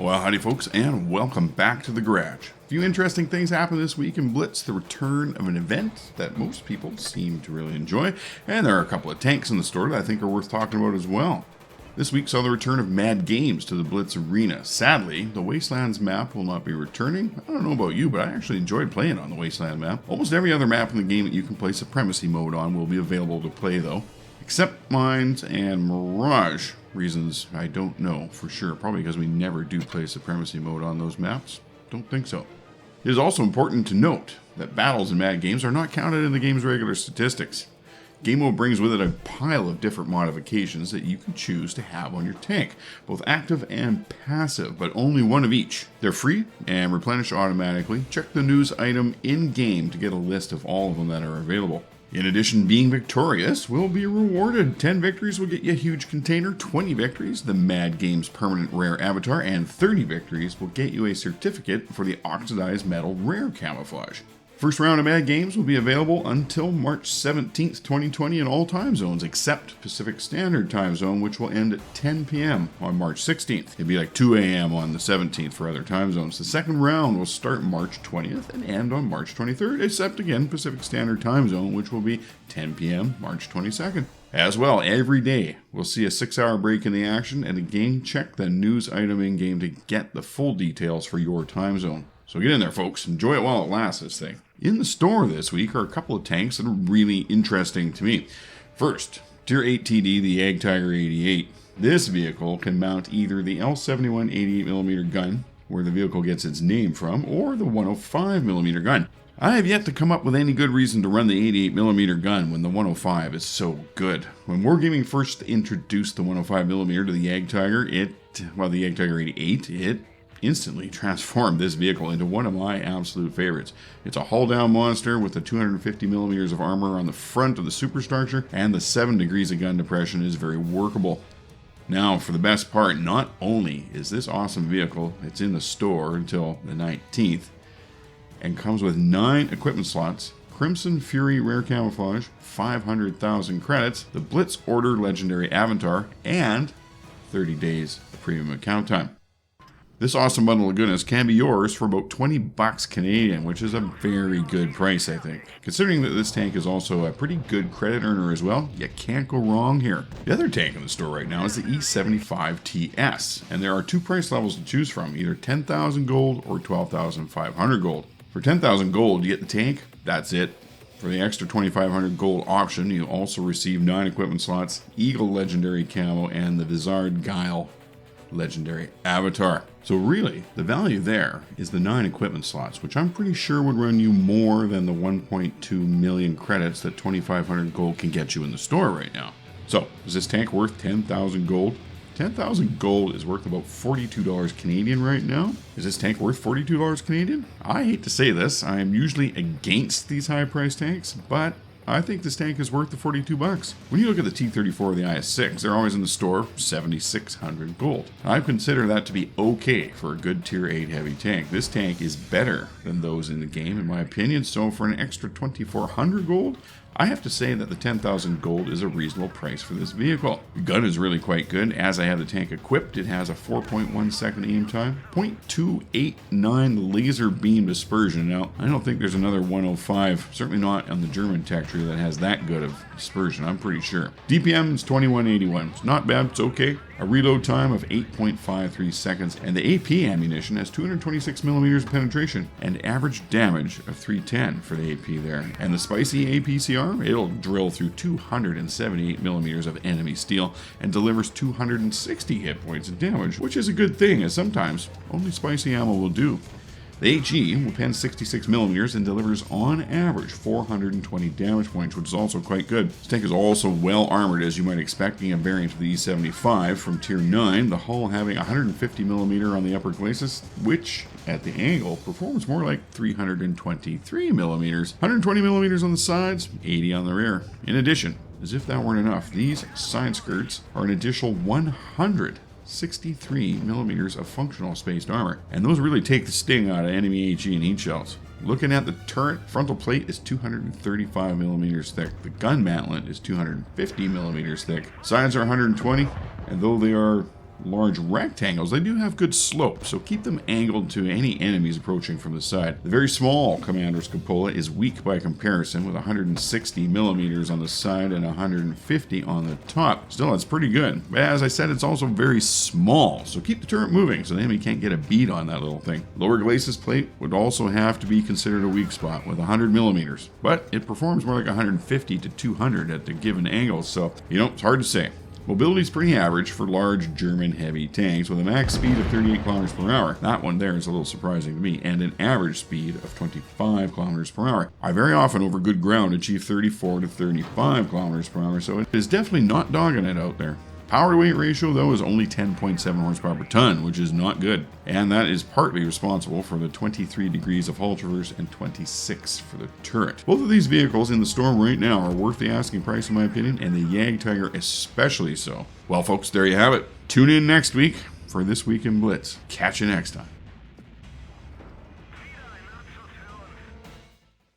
Well, howdy folks, and welcome back to the garage. A few interesting things happened this week in Blitz, the return of an event that most people seem to really enjoy, and there are a couple of tanks in the store that I think are worth talking about as well. This week saw the return of Mad Games to the Blitz arena. Sadly, the Wastelands map will not be returning. I don't know about you, but I actually enjoyed playing on the Wasteland map. Almost every other map in the game that you can play Supremacy mode on will be available to play though, except Mines and Mirage. Reasons I don't know for sure, probably because we never do play Supremacy mode on those maps. Don't think so. It is also important to note that battles in Mad Games are not counted in the game's regular statistics. Game mode brings with it a pile of different modifications that you can choose to have on your tank, both active and passive, but only one of each. They're free and replenish automatically. Check the news item in-game to get a list of all of them that are available. In addition, being victorious will be rewarded. 10 victories will get you a huge container, 20 victories, the Mad Games permanent rare avatar, and 30 victories will get you a certificate for the oxidized metal rare camouflage. First round of Mad Games will be available until March 17th, 2020 in all time zones except Pacific Standard Time Zone, which will end at 10 p.m. on March 16th. It'd be like 2 a.m. on the 17th for other time zones. The second round will start March 20th and end on March 23rd, except again Pacific Standard Time Zone, which will be 10 p.m. March 22nd. As well, every day we'll see a 6-hour break in the action, and again check the news item in-game to get the full details for your time zone. So get in there, folks. Enjoy it while it lasts, this thing. In the store this week are a couple of tanks that are really interesting to me. First, Tier 8 TD, the JagTiger 88. This vehicle can mount either the L71 88mm gun, where the vehicle gets its name from, or the 105mm gun. I have yet to come up with any good reason to run the 88mm gun when the 105 is so good. When Wargaming first introduced the 105mm to the JagTiger, the JagTiger 88, it instantly transformed this vehicle into one of my absolute favorites. It's a hull-down monster with the 250mm of armor on the front of the superstructure, and the 7 degrees of gun depression is very workable. Now, for the best part, not only is this awesome vehicle, it's in the store until the 19th, and comes with 9 equipment slots, Crimson Fury Rare Camouflage, 500,000 credits, the Blitz Order Legendary Avatar, and 30 days of premium account time. This awesome bundle of goodness can be yours for about 20 bucks Canadian, which is a very good price, I think. Considering that this tank is also a pretty good credit earner as well, you can't go wrong here. The other tank in the store right now is the E75TS, and there are 2 price levels to choose from, either 10,000 gold or 12,500 gold. For 10,000 gold, you get the tank, that's it. For the extra 2,500 gold option, you also receive 9 equipment slots, Eagle Legendary Camo, and the Vizard Guile Legendary Avatar. So really, the value there is the 9 equipment slots, which I'm pretty sure would run you more than the 1.2 million credits that 2,500 gold can get you in the store right now. So, is this tank worth 10,000 gold? 10,000 gold is worth about $42 Canadian right now. Is this tank worth $42 Canadian? I hate to say this, I am usually against these high price tanks, but I think this tank is worth the 42 bucks. When you look at the T-34 or the IS-6, they're always in the store 7,600 gold. I consider that to be okay for a good Tier 8 heavy tank. This tank is better than those in the game, in my opinion, so for an extra 2,400 gold, I have to say that the 10,000 gold is a reasonable price for this vehicle. The gun is really quite good. As I have the tank equipped, it has a 4.1 second aim time, 0.289 laser beam dispersion. Now, I don't think there's another 105, certainly not on the German tech tree, that has that good of dispersion, I'm pretty sure. DPM is 2181. It's not bad, it's okay. A reload time of 8.53 seconds, and the AP ammunition has 226mm of penetration, and average damage of 310 for the AP there. And the spicy APCR, it'll drill through 278mm of enemy steel, and delivers 260 hit points of damage, which is a good thing, as sometimes only spicy ammo will do. The HE will pen 66mm and delivers on average 420 damage points, which is also quite good. This tank is also well armored, as you might expect, being a variant of the E75 from Tier 9, the hull having 150mm on the upper glacis, which at the angle performs more like 323mm. 120mm on the sides, 80 on the rear. In addition, as if that weren't enough, these side skirts are an additional 163mm of functional spaced armor, and those really take the sting out of enemy HE and heat shells. Looking at the turret, frontal plate is 235mm thick. The gun mantlet is 250mm thick. Sides are 120, and though they are large rectangles, they do have good slope, so keep them angled to any enemies approaching from the side. The very small Commander's cupola is weak by comparison, with 160 millimeters on the side and 150 on the top. Still, that's pretty good. But as I said, it's also very small, so keep the turret moving so the enemy can't get a bead on that little thing. Lower glacis plate would also have to be considered a weak spot with 100 millimeters, but it performs more like 150 to 200 at the given angles, so it's hard to say. Mobility is pretty average for large German heavy tanks with a max speed of 38 kilometers per hour. That one there is a little surprising to me, and an average speed of 25 kilometers per hour. I very often over good ground achieve 34 to 35 kilometers per hour, so it is definitely not dogging it out there. Power to weight ratio, though, is only 10.7 horsepower per ton, which is not good. And that is partly responsible for the 23 degrees of hull traverse and 26 for the turret. Both of these vehicles in the store right now are worth the asking price, in my opinion, and the JagTiger especially so. Well, folks, there you have it. Tune in next week for This Week in Blitz. Catch you next time.